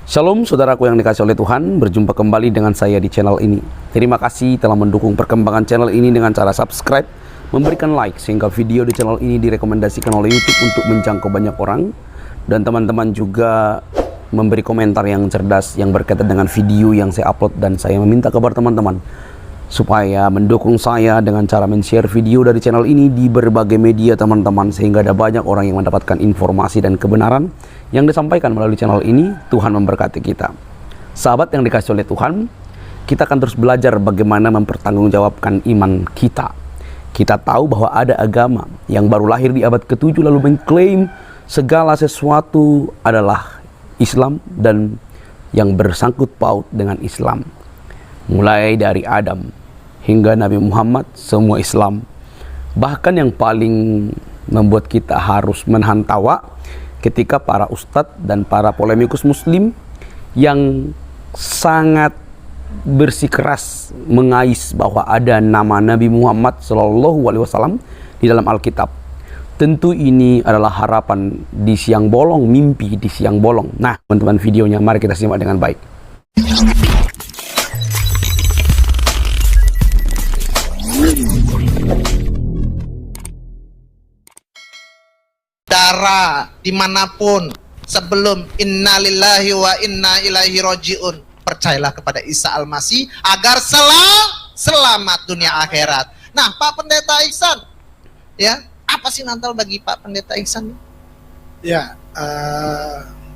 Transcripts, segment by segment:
Shalom saudaraku yang dikasih oleh Tuhan, berjumpa kembali dengan saya di channel ini. Terima kasih telah mendukung perkembangan channel ini dengan cara subscribe, memberikan like, sehingga video di channel ini direkomendasikan oleh YouTube untuk menjangkau banyak orang. Dan teman-teman juga memberi komentar yang cerdas yang berkaitan dengan video yang saya upload. Dan saya meminta kabar teman-teman supaya mendukung saya dengan cara men-share video dari channel ini di berbagai media teman-teman, sehingga ada banyak orang yang mendapatkan informasi dan kebenaran yang disampaikan melalui channel ini. Tuhan memberkati kita. Sahabat yang dikasih oleh Tuhan, kita akan terus belajar bagaimana mempertanggungjawabkan iman kita. Kita tahu bahwa ada agama yang baru lahir di abad ke-7 lalu mengklaim segala sesuatu adalah Islam dan yang bersangkut paut dengan Islam. Mulai dari Adam hingga Nabi Muhammad, semua Islam. Bahkan yang paling membuat kita harus menahan tawa ketika para ustadz dan para polemikus muslim yang sangat bersikeras mengais bahwa ada nama Nabi Muhammad SAW di dalam Alkitab. Tentu ini adalah harapan di siang bolong, mimpi di siang bolong. Nah, teman-teman, videonya mari kita simak dengan baik. Dimanapun sebelum innalillahi wa inna ilaihi rojiun, percayalah kepada Isa Al-Masih agar selamat dunia akhirat. Nah, Pak Pendeta Ihsan, ya, apa sih Natal bagi Pak Pendeta Ihsan? Ya,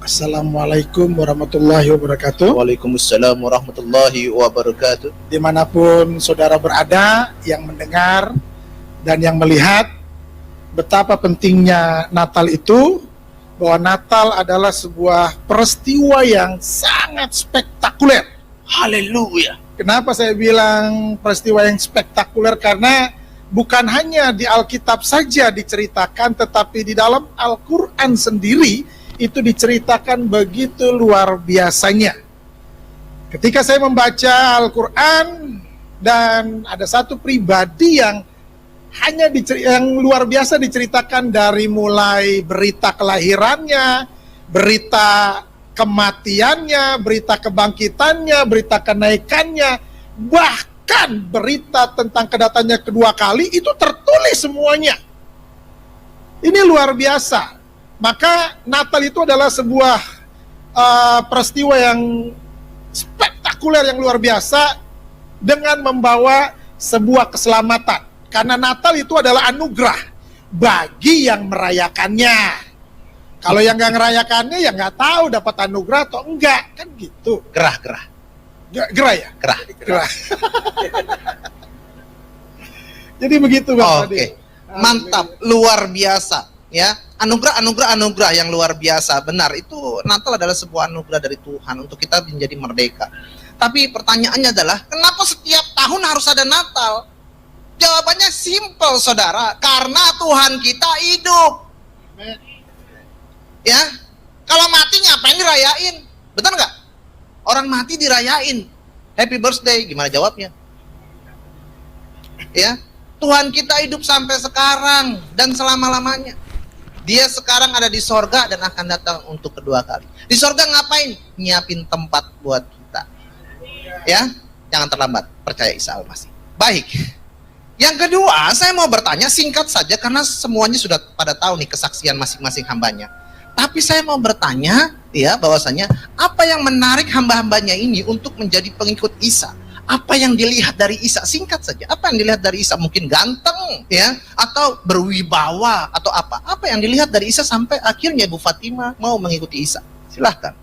Assalamualaikum warahmatullahi wabarakatuh. Waalaikumsalam warahmatullahi wabarakatuh. Dimanapun saudara berada yang mendengar dan yang melihat betapa pentingnya Natal itu, bahwa Natal adalah sebuah peristiwa yang sangat spektakuler. Haleluya. Kenapa saya bilang peristiwa yang spektakuler? Karena bukan hanya di Alkitab saja diceritakan, tetapi di dalam Al-Quran sendiri itu diceritakan begitu luar biasanya. Ketika saya membaca Al-Quran, dan ada satu pribadi yang yang luar biasa diceritakan, dari mulai berita kelahirannya, berita kematiannya, berita kebangkitannya, berita kenaikannya, bahkan berita tentang kedatangannya kedua kali, itu tertulis semuanya. Ini luar biasa. Maka Natal itu adalah sebuah peristiwa yang spektakuler, yang luar biasa, dengan membawa sebuah keselamatan. Karena Natal itu adalah anugerah bagi yang merayakannya. Kalau yang nggak ngerayakannya, ya nggak tahu dapat anugerah atau enggak, kan gitu. Gerah. Gerah ya? Gerah. Jadi begitu Bang. Oke. Mantap, luar biasa. Ya, anugerah yang luar biasa. Benar, itu Natal adalah sebuah anugerah dari Tuhan untuk kita menjadi merdeka. Tapi pertanyaannya adalah, kenapa setiap tahun harus ada Natal? Jawabannya simpel, saudara, karena Tuhan kita hidup. Ya, kalau mati ngapain dirayain? Betul nggak? Orang mati dirayain, happy birthday, gimana jawabnya? Ya, Tuhan kita hidup sampai sekarang dan selama-lamanya. Dia sekarang ada di sorga dan akan datang untuk kedua kali. Di sorga ngapain? Nyiapin tempat buat kita. Ya, jangan terlambat, percaya Isa Al-Masih. Baik. Yang kedua, saya mau bertanya singkat saja karena semuanya sudah pada tahu nih kesaksian masing-masing hambanya. Tapi saya mau bertanya, ya, bahwasanya apa yang menarik hamba-hambanya ini untuk menjadi pengikut Isa? Apa yang dilihat dari Isa? Singkat saja. Apa yang dilihat dari Isa? Mungkin ganteng, ya, atau berwibawa, atau apa? Apa yang dilihat dari Isa sampai akhirnya Bu Fatima mau mengikuti Isa? Silahkan.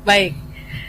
Baik.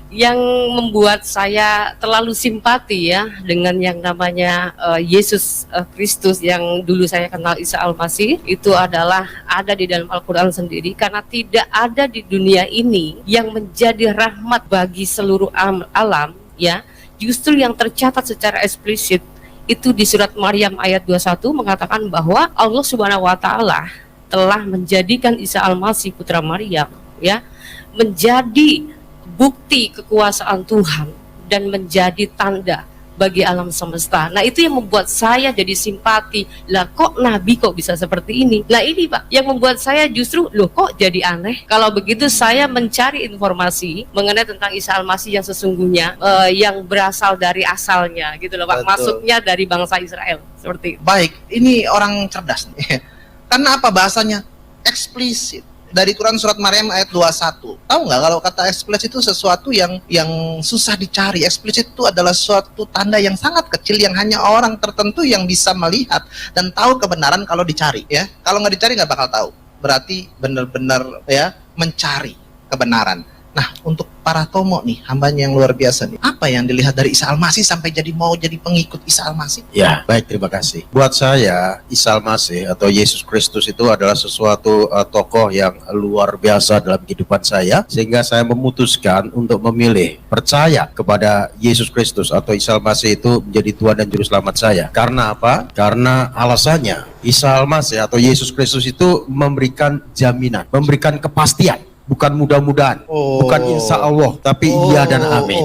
Yang membuat saya terlalu simpati ya dengan yang namanya Yesus Kristus yang dulu saya kenal, Isa Al-Masih, itu adalah ada di dalam Al-Quran sendiri. Karena tidak ada di dunia ini yang menjadi rahmat bagi seluruh alam, ya. Justru yang tercatat secara eksplisit itu di surat Maryam ayat 21 mengatakan bahwa Allah Subhanahu wa taala telah menjadikan Isa Al-Masih putra Maryam, ya, menjadi bukti kekuasaan Tuhan dan menjadi tanda bagi alam semesta. Nah, itu yang membuat saya jadi simpati. Lah, kok Nabi kok bisa seperti ini? Nah, ini Pak, yang membuat saya justru, loh kok jadi aneh? Kalau begitu saya mencari informasi mengenai tentang Isa Al-Masih yang sesungguhnya, yang berasal dari asalnya, gitu loh Pak. Betul. Masuknya dari bangsa Israel, seperti itu. Baik, ini orang cerdas nih. Karena apa bahasanya? Eksplisit. Dari Quran surat Maryam ayat 21. Tahu nggak kalau kata eksplisit itu sesuatu yang susah dicari. Eksplisit itu adalah suatu tanda yang sangat kecil yang hanya orang tertentu yang bisa melihat dan tahu kebenaran kalau dicari, ya. Kalau nggak dicari nggak bakal tahu. Berarti benar-benar ya mencari kebenaran. Nah, untuk para tomo nih, hambanya yang luar biasa nih, apa yang dilihat dari Isa Al-Masih sampai mau jadi pengikut Isa Al-Masih? Ya, baik, terima kasih. Buat saya, Isa Al-Masih atau Yesus Kristus itu adalah sesuatu tokoh yang luar biasa dalam kehidupan saya, sehingga saya memutuskan untuk memilih percaya kepada Yesus Kristus atau Isa Al-Masih itu menjadi Tuhan dan Juru Selamat saya. Karena apa? Karena alasannya, Isa Al-Masih atau Yesus Kristus itu memberikan jaminan, memberikan kepastian. Bukan mudah-mudahan, bukan insya Allah, tapi iya dan amin.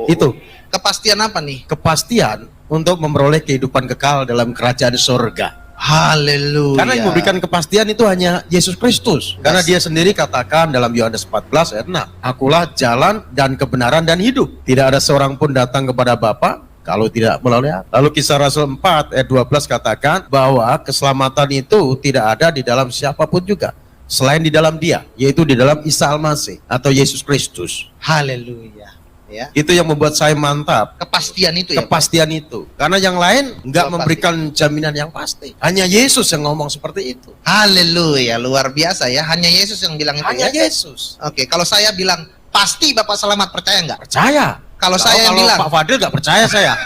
Itu kepastian apa nih? Kepastian untuk memperoleh kehidupan kekal dalam kerajaan surga. Haleluya. Karena yang memberikan kepastian itu hanya Yesus Kristus. Karena dia sendiri katakan dalam Yohanes 14 ayat 6, akulah jalan dan kebenaran dan hidup. Tidak ada seorang pun datang kepada Bapa kalau tidak melalui aku. Lalu Kisah Rasul 4 ayat 12 katakan bahwa keselamatan itu tidak ada di dalam siapapun juga selain di dalam dia, yaitu di dalam Isa Al-Masih atau Yesus Kristus. Haleluya. Ya. Itu yang membuat saya mantap. Kepastian itu ya. Kepastian itu. Karena yang lain nggak memberikan jaminan yang pasti. Hanya Yesus yang ngomong seperti itu. Haleluya, luar biasa ya. Hanya Yesus yang bilang itu. Hanya ya? Yesus. Oke, kalau saya bilang pasti Bapak selamat, percaya nggak? Percaya. Kalau saya yang bilang Pak Fadil nggak percaya saya.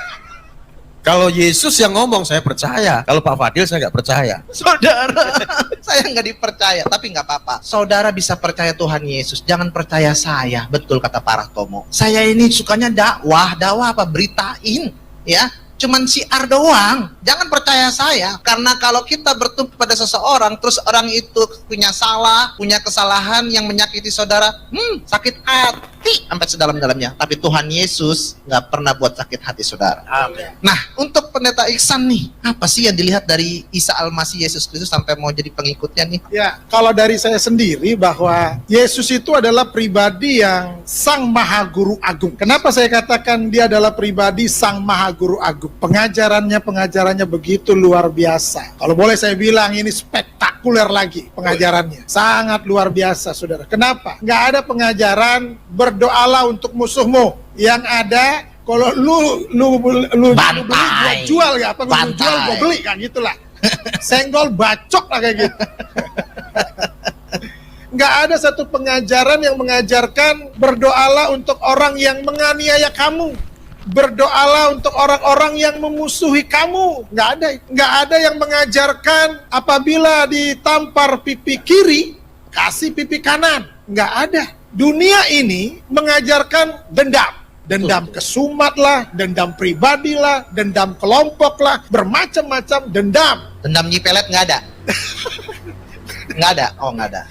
Kalau Yesus yang ngomong saya percaya. Kalau Pak Fadil saya nggak percaya. saudara, saya nggak dipercaya, tapi nggak apa-apa. Saudara bisa percaya Tuhan Yesus, jangan percaya saya. Betul kata para tomo. Saya ini sukanya dakwah apa? Beritain, ya. Cuman siar doang. Jangan percaya saya. Karena kalau kita bertumpu pada seseorang, terus orang itu punya kesalahan yang menyakiti saudara, sakit hati sampai sedalam-dalamnya. Tapi Tuhan Yesus nggak pernah buat sakit hati saudara. Amin. Nah, untuk pendeta Iksan nih, apa sih yang dilihat dari Isa Al-Masih Yesus Kristus sampai mau jadi pengikutnya nih? Ya, kalau dari saya sendiri bahwa Yesus itu adalah pribadi yang Sang Maha Guru Agung. Kenapa saya katakan dia adalah pribadi Sang Maha Guru Agung? Pengajarannya begitu luar biasa. Kalau boleh saya bilang ini spektakuler lagi pengajarannya. Sangat luar biasa, saudara. Kenapa? Nggak ada pengajaran berdoalah untuk musuhmu. Yang ada kalau lu beli gua jual ya, apa gua jual gua beli kan gitulah. Senggol bacok lah kayak gitu. Nggak ada satu pengajaran yang mengajarkan berdoalah untuk orang yang menganiaya kamu. Berdoalah untuk orang-orang yang memusuhi kamu. Nggak ada yang mengajarkan apabila ditampar pipi kiri, kasih pipi kanan. Nggak ada. Dunia ini mengajarkan dendam. Dendam kesumat lah, dendam pribadi lah, dendam kelompok lah, bermacam-macam dendam. Dendam nyipelet nggak ada? Nggak ada? Oh, nggak ada.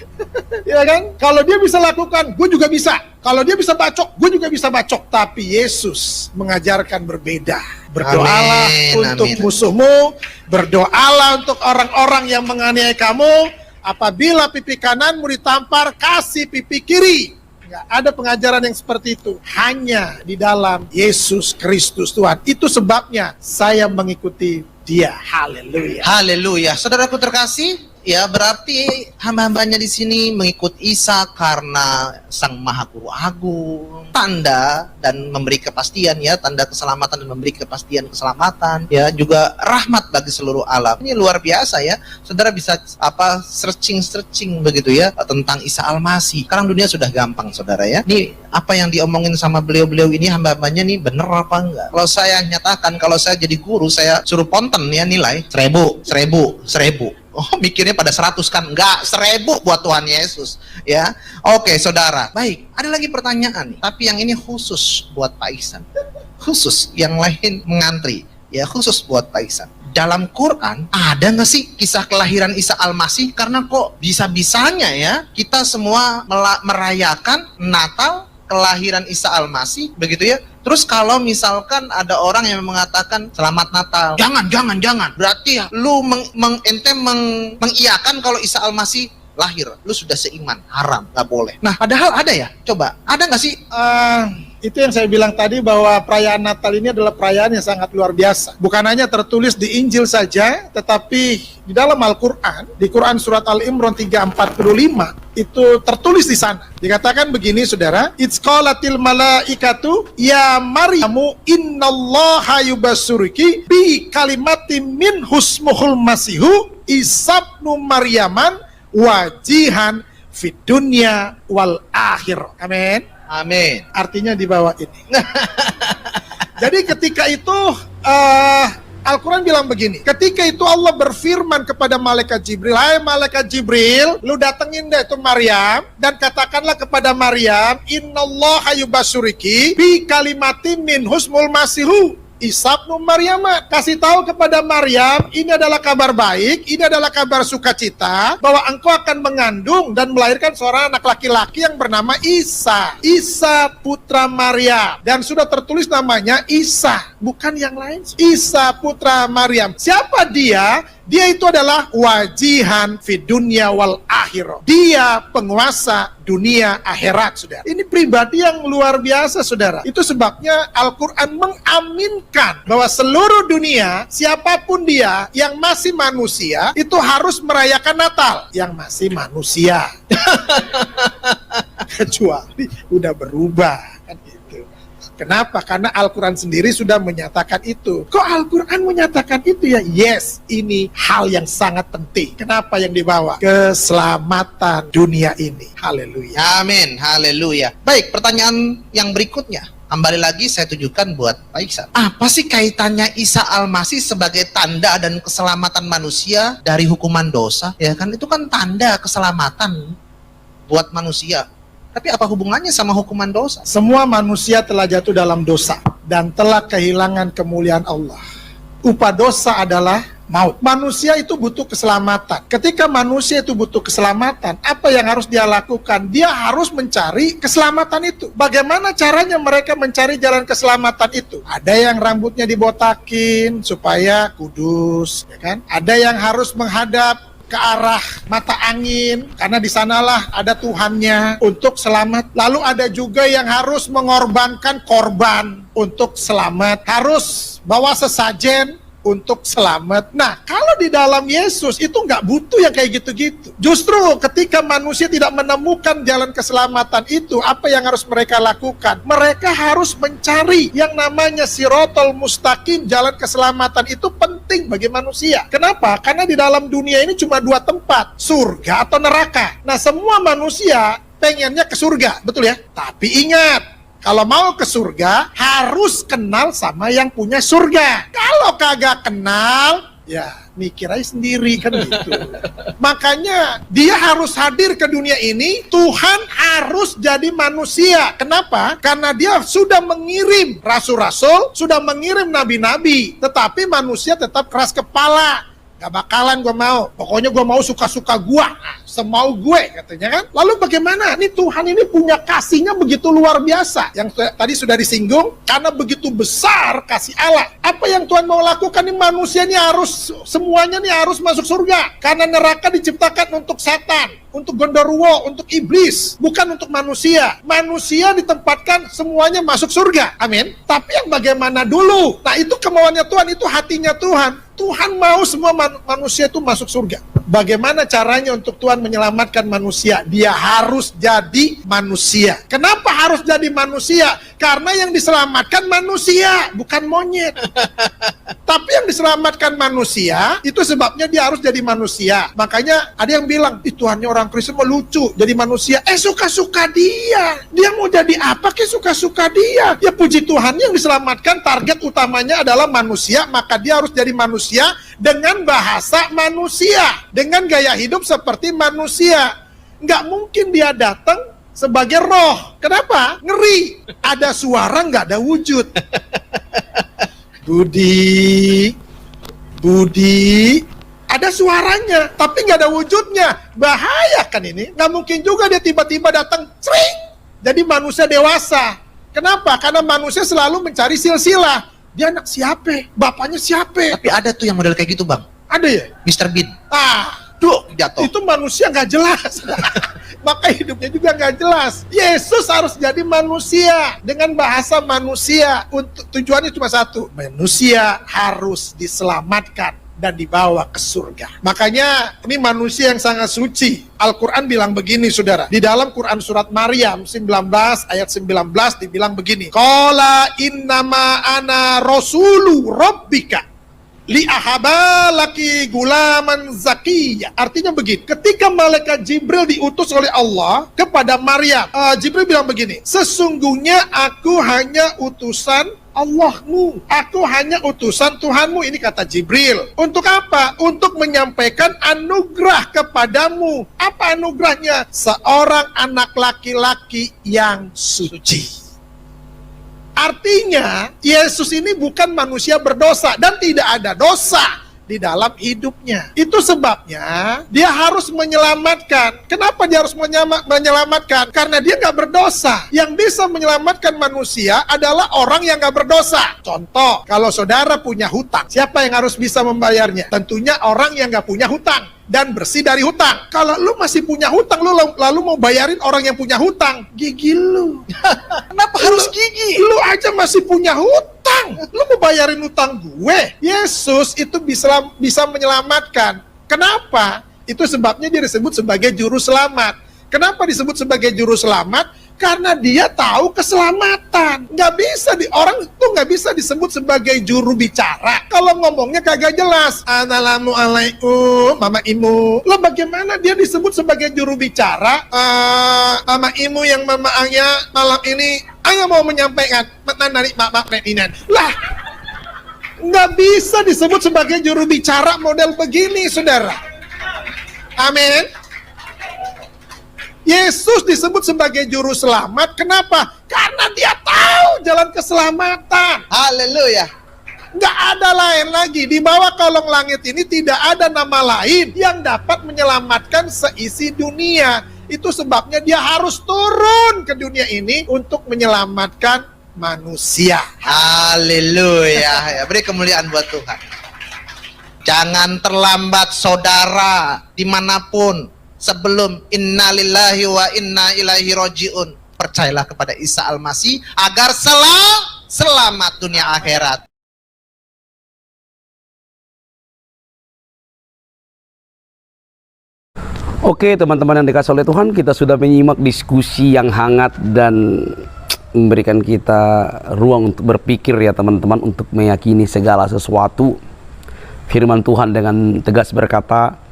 Ya kan? Kalau dia bisa lakukan, gue juga bisa. Kalau dia bisa bacok, gue juga bisa bacok. Tapi Yesus mengajarkan berbeda. Berdoalah untuk musuhmu, berdoalah untuk orang-orang yang menganiaya kamu. Apabila pipi kananmu ditampar, kasih pipi kiri. Nggak ada pengajaran yang seperti itu. Hanya di dalam Yesus Kristus Tuhan. Itu sebabnya saya mengikuti dia. Haleluya. Haleluya. Saudaraku terkasih, ya berarti hamba-hambanya di sini mengikut Isa karena Sang Maha Guru Agung, tanda dan memberi kepastian ya, tanda keselamatan dan memberi kepastian keselamatan ya, juga rahmat bagi seluruh alam. Ini luar biasa ya. Saudara bisa searching begitu ya tentang Isa Al-Masih. Sekarang dunia sudah gampang saudara ya. Ini apa yang diomongin sama beliau-beliau ini hamba-hambanya nih bener apa enggak? Kalau saya nyatakan, kalau saya jadi guru, saya suruh ponten ya nilai 1000. Oh, mikirnya pada 100 kan? Enggak, 1000 buat Tuhan Yesus. Ya, oke saudara. Baik, ada lagi pertanyaan nih. Tapi yang ini khusus buat Pak Ihsan. Khusus, yang lain mengantri. Ya, khusus buat Pak Ihsan. Dalam Quran, ada nggak sih kisah kelahiran Isa Al-Masih? Karena kok bisa-bisanya ya, kita semua merayakan Natal kelahiran Isa Al-Masih, begitu ya. Terus kalau misalkan ada orang yang mengatakan selamat Natal, jangan. Berarti ya lu mengiyakan kalau Isa Al-Masih lahir, lu sudah seiman, haram, nggak boleh. Nah, padahal ada ya, coba, ada nggak sih? Itu yang saya bilang tadi bahwa perayaan Natal ini adalah perayaan yang sangat luar biasa. Bukan hanya tertulis di Injil saja, tetapi di dalam Al-Quran, di Quran Surat Al-Imran 3:45, itu tertulis di sana. Dikatakan begini, saudara, It's qalatil malaikatu ya Maryamu innallaha yubassuruki bi kalimatin min husmuhul masihu isabnu Maryaman wajihan fid dunya wal akhir. Amin. Amin. Artinya di bawah ini. Jadi ketika itu Al-Quran bilang begini, ketika itu Allah berfirman kepada malaikat Jibril, hai malaikat Jibril, lu datengin deh itu Maryam, dan katakanlah kepada Maryam, innallaha yubassyiriki bi kalimatin min husmul masihu Isa ibnu Maryam. Kasih tahu kepada Maryam, ini adalah kabar baik, ini adalah kabar sukacita, bahwa engkau akan mengandung dan melahirkan seorang anak laki-laki yang bernama Isa. Isa putra Maryam. Dan sudah tertulis namanya Isa, bukan yang lain. Isa putra Maryam. Siapa dia? Dia itu adalah wajihan fid dunya wal akhirah. Dia penguasa dunia akhirat, saudara. Ini pribadi yang luar biasa, saudara. Itu sebabnya Al-Quran mengaminkan bahwa seluruh dunia, siapapun dia yang masih manusia, itu harus merayakan Natal. Yang masih manusia. Kecuali udah berubah. Kan gitu. Kenapa? Karena Al-Quran sendiri sudah menyatakan itu. Kok Al-Quran menyatakan itu ya? Yes, ini hal yang sangat penting. Kenapa yang dibawa? Keselamatan dunia ini. Haleluya. Amin, haleluya. Baik, pertanyaan yang berikutnya. Kembali lagi saya tunjukkan buat Pak Iksan. Apa sih kaitannya Isa Al-Masih sebagai tanda dan keselamatan manusia dari hukuman dosa? Ya kan, itu kan tanda keselamatan buat manusia. Tapi apa hubungannya sama hukuman dosa? Semua manusia telah jatuh dalam dosa dan telah kehilangan kemuliaan Allah. Upah dosa adalah maut. Manusia itu butuh keselamatan. Ketika manusia itu butuh keselamatan, apa yang harus dia lakukan? Dia harus mencari keselamatan itu. Bagaimana caranya mereka mencari jalan keselamatan itu? Ada yang rambutnya dibotakin supaya kudus, ya kan? Ada yang harus menghadap ke arah mata angin, karena di sanalah ada Tuhannya untuk selamat. Lalu ada juga yang harus mengorbankan korban untuk selamat, harus bawa sesajen untuk selamat. Nah, kalau di dalam Yesus itu nggak butuh yang kayak gitu-gitu. Justru ketika manusia tidak menemukan jalan keselamatan itu, apa yang harus mereka lakukan? Mereka harus mencari yang namanya Sirotol Mustaqim. Jalan keselamatan itu penting bagi manusia. Kenapa? Karena di dalam dunia ini cuma dua tempat, surga atau neraka. Nah, semua manusia pengennya ke surga, betul ya? Tapi ingat, kalau mau ke surga, harus kenal sama yang punya surga. Kalau kagak kenal, ya mikir aja sendiri kan gitu. Makanya dia harus hadir ke dunia ini, Tuhan harus jadi manusia. Kenapa? Karena dia sudah mengirim rasul-rasul, sudah mengirim nabi-nabi, tetapi manusia tetap keras kepala. Gak bakalan gue mau, pokoknya gue mau suka-suka gue, semau gue katanya kan. Lalu bagaimana? Nih Tuhan ini punya kasihnya begitu luar biasa. Yang tadi sudah disinggung, karena begitu besar kasih Allah. Apa yang Tuhan mau lakukan nih, manusia ini harus, semuanya nih harus masuk surga. Karena neraka diciptakan untuk setan, untuk gondoruo, untuk iblis, bukan untuk manusia. Manusia ditempatkan semuanya masuk surga, amin. Tapi yang bagaimana dulu? Nah itu kemauannya Tuhan, itu hatinya Tuhan. Tuhan mau semua manusia itu masuk surga. Bagaimana caranya untuk Tuhan menyelamatkan manusia? Dia harus jadi manusia. Kenapa harus jadi manusia? Karena yang diselamatkan manusia, bukan monyet. Tapi yang diselamatkan manusia, itu sebabnya dia harus jadi manusia. Makanya ada yang bilang, Tuhannya orang Kristen melucu jadi manusia. Suka-suka dia. Dia mau jadi apa ke suka-suka dia? Ya puji Tuhan, yang diselamatkan target utamanya adalah manusia, maka dia harus jadi manusia dengan bahasa manusia, dengan gaya hidup seperti manusia. Nggak mungkin dia datang sebagai roh. Kenapa? Ngeri. Ada suara, nggak ada wujud. Budi, ada suaranya, tapi nggak ada wujudnya. Bahaya kan ini? Nggak mungkin juga dia tiba-tiba datang, sering, Jadi manusia dewasa. Kenapa? Karena manusia selalu mencari silsilah. Dia anak siapa? Bapaknya siapa? Tapi ada tuh yang model kayak gitu, Bang. Ada ya? Mr. Bean. Tuh, Jatuh. itu manusia nggak jelas. Maka hidupnya juga nggak jelas. Yesus harus jadi manusia dengan bahasa manusia. Untuk tujuannya cuma satu, manusia harus diselamatkan dan dibawa ke surga. Makanya ini manusia yang sangat suci. Al-Quran bilang begini, saudara. Di dalam Quran surat Maryam 19 ayat 19 dibilang begini. Qala innama ana rasulu rabbika li'ahaba laki gulaman zakiyya. Artinya begini, ketika malaikat Jibril diutus oleh Allah kepada Maryam, Jibril bilang begini, sesungguhnya aku hanya utusan Allahmu, aku hanya utusan Tuhanmu. Ini kata Jibril. Untuk apa? Untuk menyampaikan anugerah kepadamu. Apa anugerahnya? Seorang anak laki-laki yang suci. Artinya, Yesus ini bukan manusia berdosa dan tidak ada dosa di dalam hidupnya. Itu sebabnya dia harus menyelamatkan. Kenapa dia harus menyelamatkan? Karena dia nggak berdosa. Yang bisa menyelamatkan manusia adalah orang yang nggak berdosa. Contoh, kalau saudara punya hutang, siapa yang harus bisa membayarnya? Tentunya orang yang nggak punya hutang dan bersih dari hutang. Kalau lu masih punya hutang, lu lalu mau bayarin orang yang punya hutang, gigi lu. Kenapa harus gigi? Lu aja masih punya hutang, lu mau bayarin hutang gue? Yesus itu bisa menyelamatkan. Kenapa? Itu sebabnya dia disebut sebagai juru selamat. Kenapa disebut sebagai juru selamat? Karena dia tahu keselamatan. Orang itu nggak bisa disebut sebagai juru bicara kalau ngomongnya kagak jelas. Assalamualaikum, mama imu. Lah bagaimana dia disebut sebagai juru bicara? Mama imu yang mama ayah malam ini ayah mau menyampaikan dari mama Ferdinand. Lah, nggak bisa disebut sebagai juru bicara model begini, saudara. Amin. Yesus disebut sebagai juru selamat. Kenapa? Karena dia tahu jalan keselamatan. Haleluya. Nggak ada lain lagi. Di bawah kolong langit ini tidak ada nama lain yang dapat menyelamatkan seisi dunia. Itu sebabnya dia harus turun ke dunia ini untuk menyelamatkan manusia. Haleluya. Ya, beri kemuliaan buat Tuhan. Jangan terlambat, saudara, dimanapun. Sebelum innalillahi wa inna ilaihi roji'un, percayalah kepada Isa Al-Masih agar selamat dunia akhirat. Oke teman-teman yang dikasih oleh Tuhan, kita sudah menyimak diskusi yang hangat dan memberikan kita ruang untuk berpikir ya teman-teman, untuk meyakini segala sesuatu. Firman Tuhan dengan tegas berkata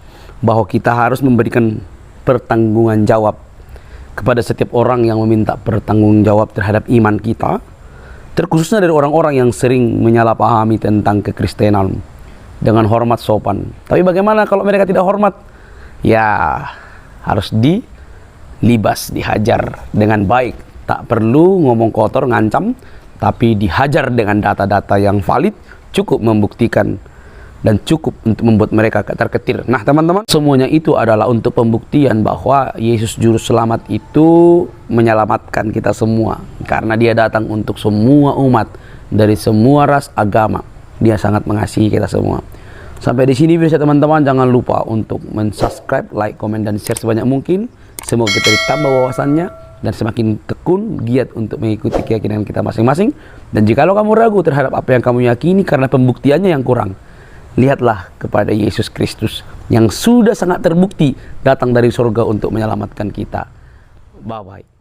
bahwa kita harus memberikan pertanggungan jawab kepada setiap orang yang meminta pertanggung jawab terhadap iman kita, terkhususnya dari orang-orang yang sering menyalahpahami tentang kekristenan dengan hormat sopan. Tapi bagaimana kalau mereka tidak hormat? Ya harus dilibas, dihajar dengan baik. Tak perlu ngomong kotor, ngancam, tapi dihajar dengan data-data yang valid, cukup membuktikan dan cukup untuk membuat mereka terketir. Nah teman-teman, semuanya itu adalah untuk pembuktian bahwa Yesus Juru Selamat itu menyelamatkan kita semua. Karena dia datang untuk semua umat, dari semua ras agama. Dia sangat mengasihi kita semua. Sampai di sini bisa teman-teman, jangan lupa untuk subscribe, like, komen, dan share sebanyak mungkin. Semoga kita ditambah wawasannya dan semakin tekun, giat untuk mengikuti keyakinan kita masing-masing. Dan jikalau kamu ragu terhadap apa yang kamu yakini karena pembuktiannya yang kurang, lihatlah kepada Yesus Kristus yang sudah sangat terbukti datang dari surga untuk menyelamatkan kita. Bye-bye.